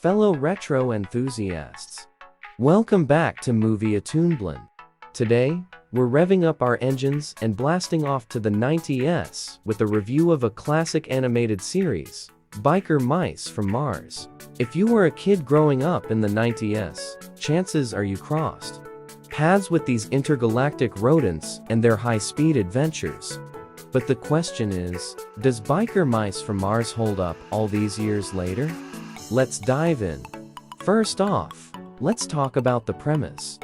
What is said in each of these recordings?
Fellow retro enthusiasts, welcome back to Movie Attuneblin. Today, we're revving up our engines and blasting off to the 90s with a review of a classic animated series, Biker Mice from Mars. If you were a kid growing up in the 90s, chances are you crossed paths with these intergalactic rodents and their high-speed adventures. But the question is, does Biker Mice from Mars hold up all these years later? Let's dive in. First off, let's talk about the premise.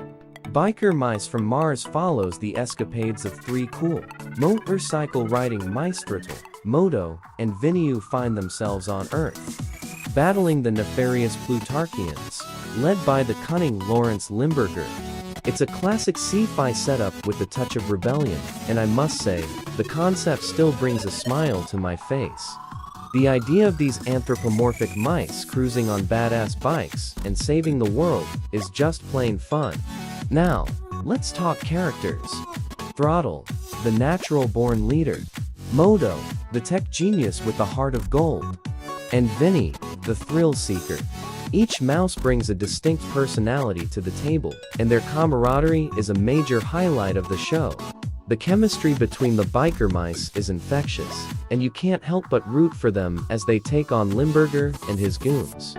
Biker Mice from Mars follows the escapades of three cool, motorcycle-riding mice Throttle, Modo, and Vinnie who find themselves on Earth, battling the nefarious Plutarkians, led by the cunning Lawrence Limburger. It's a classic sci-fi setup with a touch of rebellion, and I must say, the concept still brings a smile to my face. The idea of these anthropomorphic mice cruising on badass bikes and saving the world is just plain fun. Now, let's talk characters. Throttle, the natural-born leader. Modo, the tech genius with the heart of gold. And Vinnie, the thrill-seeker. Each mouse brings a distinct personality to the table, and their camaraderie is a major highlight of the show. The chemistry between the biker mice is infectious, and you can't help but root for them as they take on Limburger and his goons.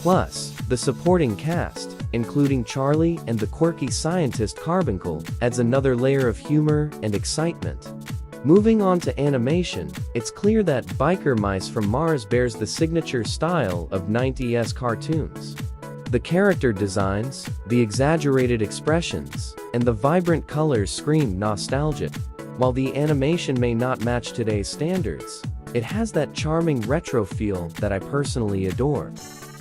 Plus, the supporting cast, including Charlie and the quirky scientist Carbuncle, adds another layer of humor and excitement. Moving on to animation, it's clear that Biker Mice from Mars bears the signature style of 90s cartoons. The character designs, the exaggerated expressions, and the vibrant colors scream nostalgia. While the animation may not match today's standards, it has that charming retro feel that I personally adore.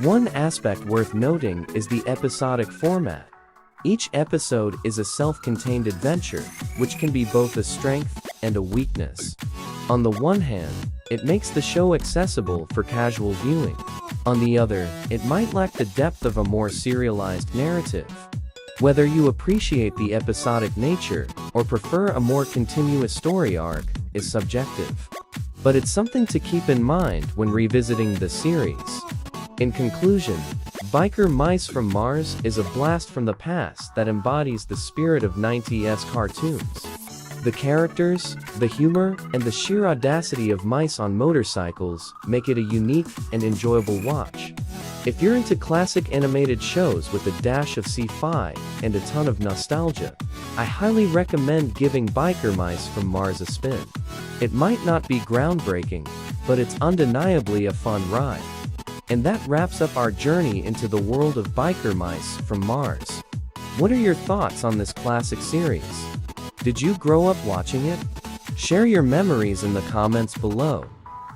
One aspect worth noting is the episodic format. Each episode is a self-contained adventure, which can be both a strength and a weakness. On the one hand, it makes the show accessible for casual viewing. On the other, it might lack the depth of a more serialized narrative. Whether you appreciate the episodic nature or prefer a more continuous story arc is subjective. But it's something to keep in mind when revisiting the series. In conclusion, Biker Mice from Mars is a blast from the past that embodies the spirit of 90s cartoons. The characters, the humor, and the sheer audacity of mice on motorcycles make it a unique and enjoyable watch. If you're into classic animated shows with a dash of sci-fi and a ton of nostalgia, I highly recommend giving Biker Mice from Mars a spin. It might not be groundbreaking, but it's undeniably a fun ride. And that wraps up our journey into the world of Biker Mice from Mars. What are your thoughts on this classic series? Did you grow up watching it? Share your memories in the comments below.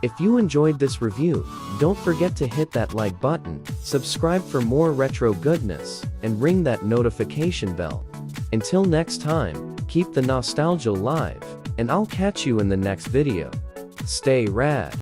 If you enjoyed this review, don't forget to hit that like button, subscribe for more retro goodness, and ring that notification bell. Until next time, keep the nostalgia alive, and I'll catch you in the next video. Stay rad.